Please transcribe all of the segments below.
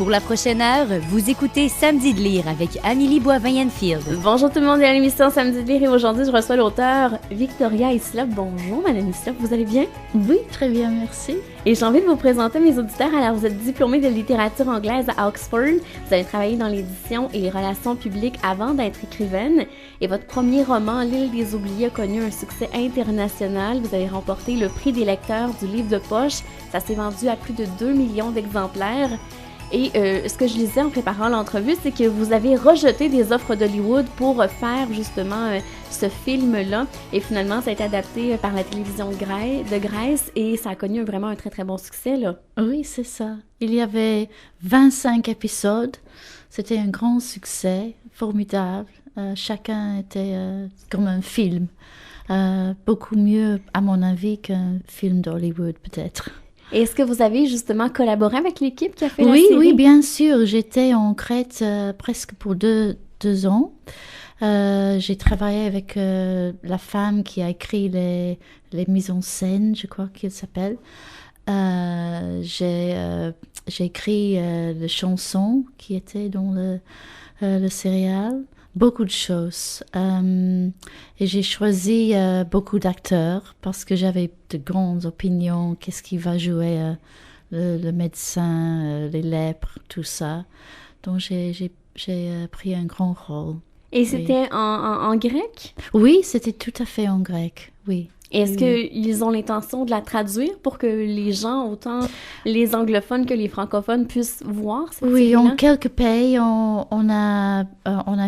Pour la prochaine heure, vous écoutez Samedi de lire avec Amélie Boivin-Enfield. Bonjour tout le monde, à l'émission Samedi de lire et aujourd'hui je reçois l'auteur Victoria Hislop. Bonjour Madame Hislop, vous allez bien? Oui, très bien, merci. Et j'ai envie de vous présenter mes auditeurs. Alors vous êtes diplômée de littérature anglaise à Oxford, vous avez travaillé dans l'édition et les relations publiques avant d'être écrivaine et votre premier roman, L'île des oubliés, a connu un succès international. Vous avez remporté le prix des lecteurs du livre de poche, ça s'est vendu à plus de 2 millions d'exemplaires. Et ce que je lisais en préparant l'entrevue, c'est que vous avez rejeté des offres d'Hollywood pour faire justement ce film-là. Et finalement, ça a été adapté par la télévision de Grèce et ça a connu vraiment un très très bon succès, là. Oui, c'est ça. Il y avait 25 épisodes. C'était un grand succès, formidable. Chacun était comme un film. Beaucoup mieux, à mon avis, qu'un film d'Hollywood, peut-être. Et est-ce que vous avez justement collaboré avec l'équipe qui a fait la série? Oui, bien sûr. J'étais en Crète presque pour deux ans. J'ai travaillé avec la femme qui a écrit les mises en scène, je crois qu'il s'appelle. J'ai écrit les chansons qui étaient dans le serial. Beaucoup de choses. Et j'ai choisi beaucoup d'acteurs parce que j'avais de grandes opinions. Qu'est-ce qui va jouer le médecin, les lèpres, tout ça. Donc j'ai pris un grand rôle. Et c'était en grec? Oui, c'était tout à fait en grec, oui. Est-ce qu'ils ont l'intention de la traduire pour que les gens, autant les anglophones que les francophones, puissent voir cette série-là? En quelques pays, on a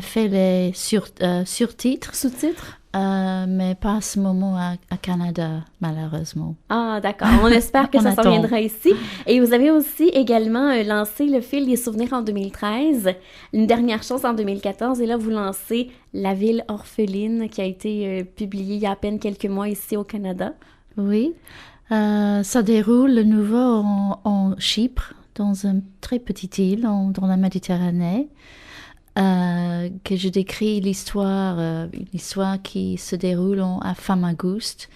fait les surtitres. Sous-titres? Mais pas à ce moment à Canada, malheureusement. Ah, d'accord. On espère que ça s'en viendra ici. Et vous avez aussi également lancé Le fil des souvenirs en 2013, Une dernière chance en 2014, et là, vous lancez La ville orpheline, qui a été publiée il y a à peine quelques mois ici au Canada. Oui. Ça déroule de nouveau en Chypre, dans une très petite île dans la Méditerranée. Que je décris l'histoire qui se déroule à Famagouste,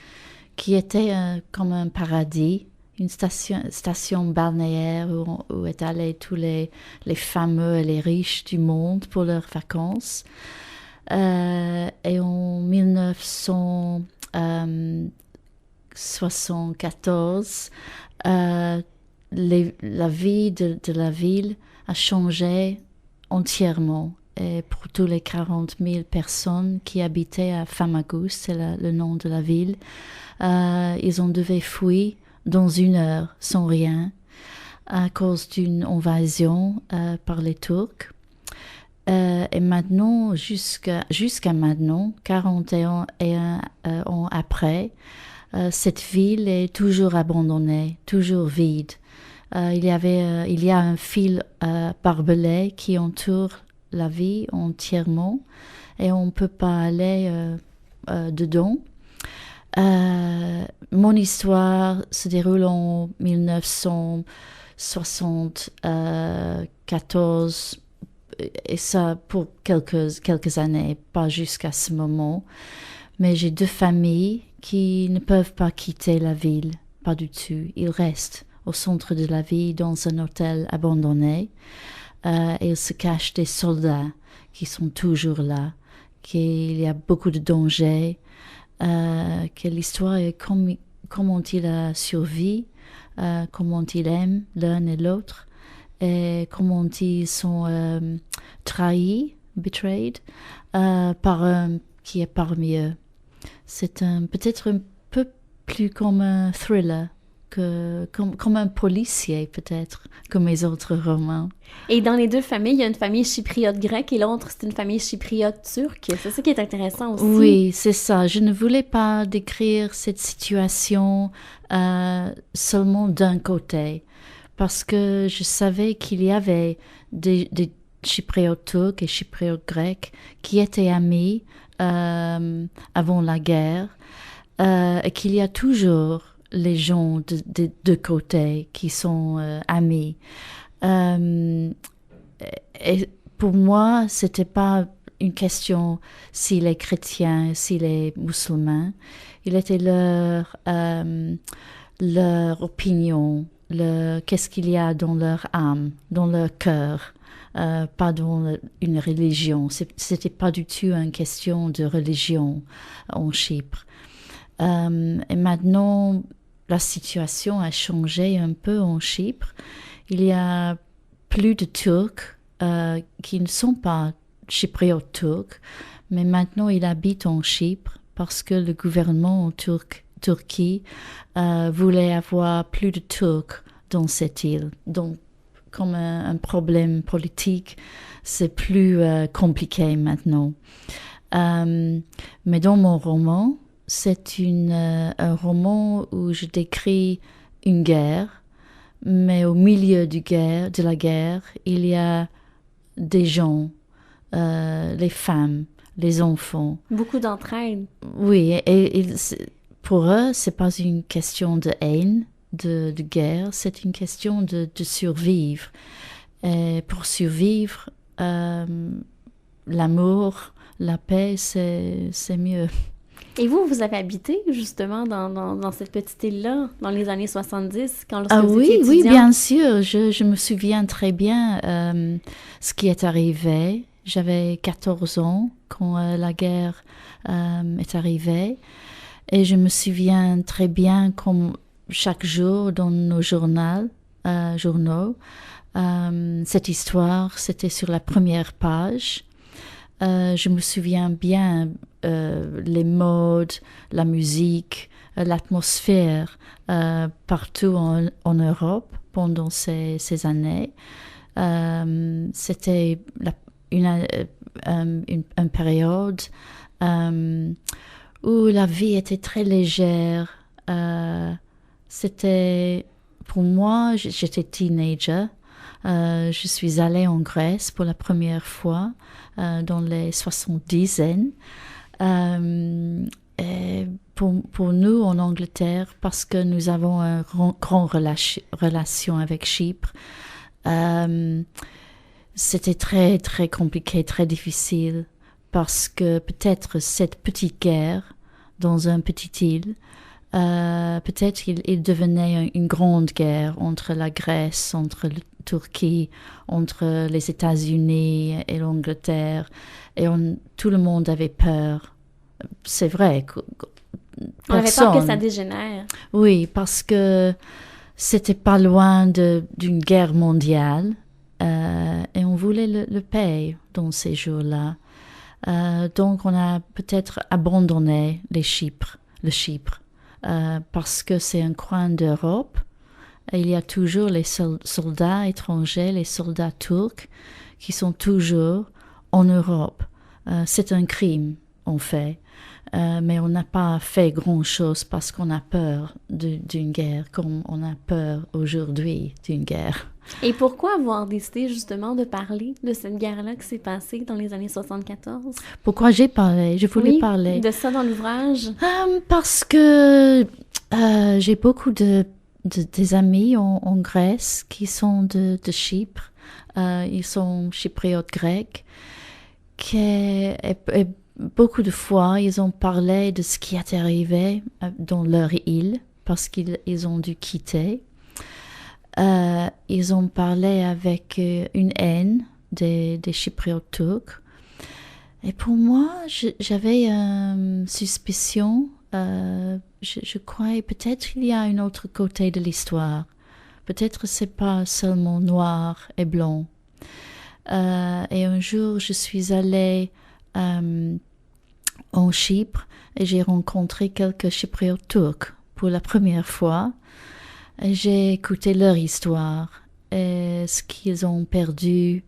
qui était comme un paradis, une station balnéaire où est allés tous les fameux et les riches du monde pour leurs vacances. Et en 1974, la vie de la ville a changé entièrement. Et pour tous les 40 000 personnes qui habitaient à Famagouste, c'est le nom de la ville, ils ont dû fuir dans 1 heure sans rien à cause d'une invasion par les Turcs. Et maintenant, jusqu'à maintenant, 41 ans après, cette ville est toujours abandonnée, toujours vide. Il y a un fil barbelé qui entoure la ville entièrement et on ne peut pas aller dedans. Mon histoire se déroule en 1974 et ça pour quelques années, pas jusqu'à ce moment. Mais j'ai 2 familles qui ne peuvent pas quitter la ville, pas du tout. Ils restent au centre de la ville, dans un hôtel abandonné. Et il se cache des soldats qui sont toujours là, qu'il y a beaucoup de dangers, que l'histoire est comment il a survécu, comment ils aiment l'un et l'autre, et comment ils sont trahis, betrayed, par un qui est parmi eux. C'est peut-être un peu plus comme un thriller, comme un policier peut-être, comme mes autres romans. Et dans les 2 familles, il y a une famille chypriote grecque et l'autre, c'est une famille chypriote turque. C'est ça qui est intéressant aussi. Oui, c'est ça. Je ne voulais pas décrire cette situation seulement d'un côté, parce que je savais qu'il y avait des chypriotes turcs et chypriotes grecs qui étaient amis avant la guerre, et qu'il y a toujours les gens de deux côtés qui sont amis. Et pour moi, c'était pas une question s'il est chrétien, s'il est musulman. Il était leur opinion qu'est-ce qu'il y a dans leur âme, dans leur cœur, pas dans une religion. C'était pas du tout une question de religion en Chypre. Et maintenant, la situation a changé un peu en Chypre. Il y a plus de Turcs qui ne sont pas chypriotes turcs, mais maintenant ils habitent en Chypre parce que le gouvernement en Turquie voulait avoir plus de Turcs dans cette île. Donc, comme un problème politique, c'est plus compliqué maintenant. Mais dans mon roman, c'est un roman où je décris une guerre, mais au milieu de la guerre, il y a des gens, les femmes, les enfants. Beaucoup d'entraide. Oui, et pour eux, c'est pas une question de haine, de guerre, c'est une question de survivre. Et pour survivre, l'amour, la paix, c'est mieux. Et vous avez habité justement dans cette petite île-là, dans les années 70, quand Ah vous oui, étiez oui, étudiante? bien sûr. Je me souviens très bien ce qui est arrivé. J'avais 14 ans quand la guerre est arrivée. Et je me souviens très bien comme chaque jour dans nos journaux, cette histoire, c'était sur la première page. Je me souviens bien les modes, la musique, l'atmosphère partout en Europe pendant ces années. C'était une période où la vie était très légère. C'était, pour moi, j'étais teenager. Je suis allée en Grèce pour la première fois dans les 70. Et pour nous en Angleterre, parce que nous avons une grande relation avec Chypre, c'était très très compliqué, très difficile, parce que peut-être cette petite guerre dans une petite île, peut-être il devenait une grande guerre entre la Grèce, entre la Turquie, entre les États-Unis et l'Angleterre, et tout le monde avait peur. C'est vrai. On avait peur que ça dégénère. Oui, parce que c'était pas loin d'une guerre mondiale, et on voulait le paix dans ces jours-là. Donc on a peut-être abandonné le Chypre, parce que c'est un coin d'Europe. Et il y a toujours les soldats étrangers, les soldats turcs, qui sont toujours en Europe. C'est un crime, en fait. Mais on n'a pas fait grand-chose parce qu'on a peur d'une guerre, comme on a peur aujourd'hui d'une guerre. Et pourquoi avoir décidé justement de parler de cette guerre-là qui s'est passée dans les années 74? Pourquoi j'ai parlé? Je voulais parler. De ça dans l'ouvrage? Parce que j'ai beaucoup des amis en Grèce qui sont de Chypre. Ils sont chypriotes grecs. Et beaucoup de fois, ils ont parlé de ce qui est arrivé dans leur île parce qu'ils ont dû quitter. Ils ont parlé avec une haine des Chypriotes turcs. Et pour moi, j'avais une suspicion. Je crois peut-être il y a un autre côté de l'histoire. Peut-être c'est pas seulement noir et blanc. Et un jour, je suis allée en Chypre et j'ai rencontré quelques Chypriotes turcs pour la première fois. Et j'ai écouté leur histoire et ce qu'ils ont perdu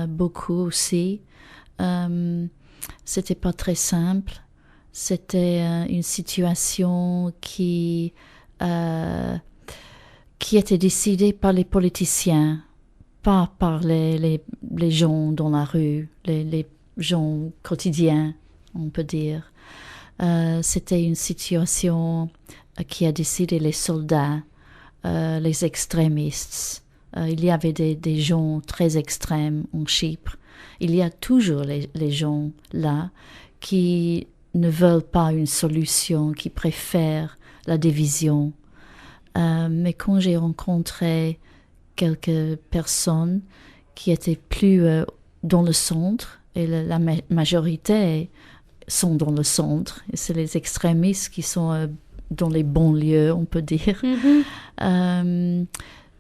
beaucoup aussi. C'était pas très simple. C'était une situation qui était décidée par les politiciens, pas par les gens dans la rue, les gens quotidiens, on peut dire. C'était une situation qui a décidé les soldats, les extrémistes. Il y avait des gens très extrêmes en Chypre. Il y a toujours les gens là qui ne veulent pas une solution, qui préfèrent la division. Mais quand j'ai rencontré quelques personnes qui étaient plus dans le centre, et la majorité sont dans le centre, et c'est les extrémistes qui sont dans les banlieues, on peut dire.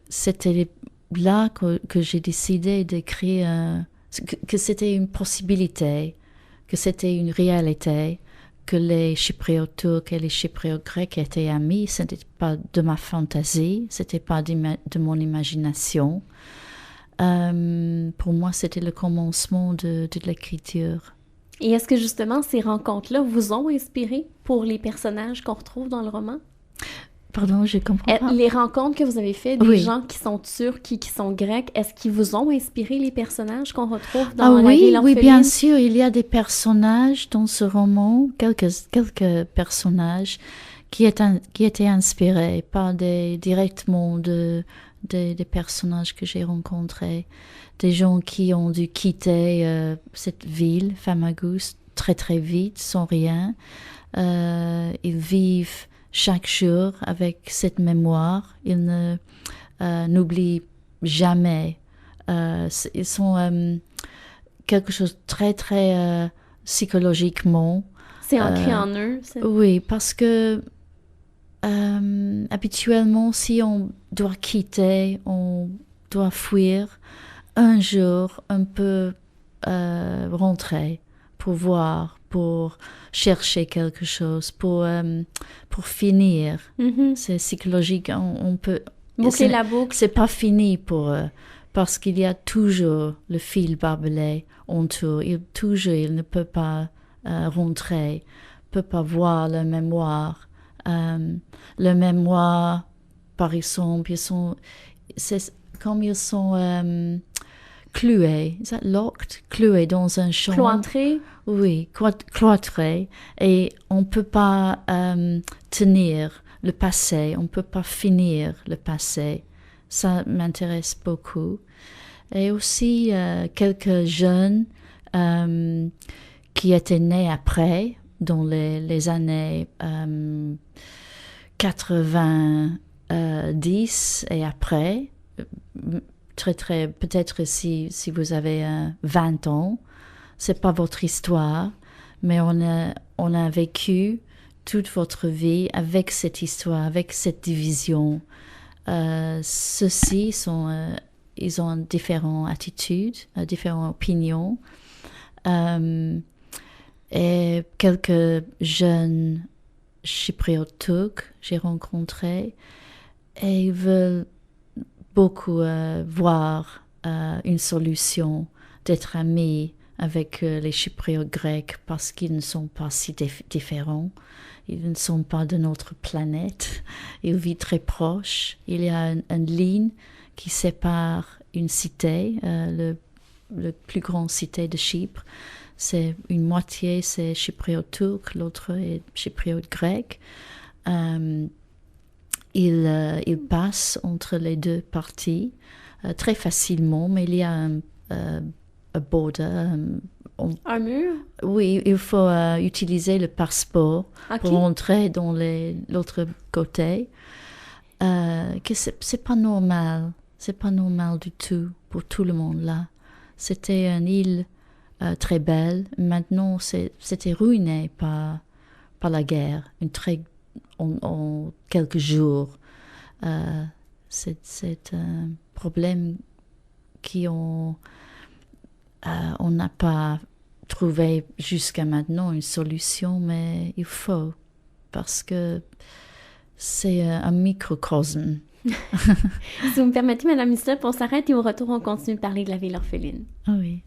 C'était là que j'ai décidé d'écrire que c'était une possibilité, que c'était une réalité, que les Chypriotes turcs et les Chypriotes grecs étaient amis. Ce n'était pas de ma fantaisie, ce n'était pas de mon imagination. Pour moi, c'était le commencement de l'écriture. Et est-ce que justement ces rencontres-là vous ont inspiré pour les personnages qu'on retrouve dans le roman? Pardon, je comprends pas. Les rencontres que vous avez faites, des Oui. gens qui sont turcs, qui sont grecs, est-ce qu'ils vous ont inspiré les personnages qu'on retrouve dans La Ville orpheline? Oui, bien sûr, il y a des personnages dans ce roman, quelques personnages qui étaient inspirés par directement des personnages que j'ai rencontrés, des gens qui ont dû quitter cette ville, Famagusta, très très vite, sans rien. Ils vivent chaque jour avec cette mémoire. Ils n'oublient jamais. Ils sont quelque chose de très très psychologiquement. C'est ancré en eux. Oui, parce que habituellement, si on doit quitter, on doit fuir, un jour, on peut rentrer pour voir, pour chercher quelque chose, pour finir. C'est psychologique, on peut... Boucler la boucle. C'est pas fini pour eux, parce qu'il y a toujours le fil barbelé autour. Il ne peut pas rentrer, peut pas voir la mémoire. La mémoire, par exemple, c'est comme ils sont cloués, is that locked? Cloués dans un champ. Cloîtrés. Oui, cloîtrés. Et on ne peut pas tenir le passé, on ne peut pas finir le passé. Ça m'intéresse beaucoup. Et aussi quelques jeunes qui étaient nés après, dans les années 90 et après, peut-être si vous avez 20 ans, c'est pas votre histoire, mais on a vécu toute votre vie avec cette histoire, avec cette division. Ceux-ci ils ont différentes attitudes, différentes opinions. Et quelques jeunes chypriotes turcs j'ai rencontrés et ils veulent beaucoup voir une solution, d'être amis avec les Chypriotes grecs parce qu'ils ne sont pas si différents. Ils ne sont pas de notre planète. Ils vivent très proches. Il y a une ligne qui sépare une cité, le plus grande cité de Chypre. C'est une moitié, c'est chypriote turc, l'autre est chypriote grec. Il passe entre les deux parties très facilement, mais il y a un border. Un mur? Oui, il faut utiliser le passeport pour entrer dans l'autre côté. Que c'est pas normal. C'est pas normal du tout pour tout le monde là. C'était une île très belle. Maintenant, c'était ruiné par la guerre. En quelques jours. C'est un problème qu'on n'a pas trouvé jusqu'à maintenant une solution, mais il faut, parce que c'est un microcosme. Si vous me permettez, Madame Islop, on s'arrête et au retour, on continue de parler de La Ville orpheline. Ah oui.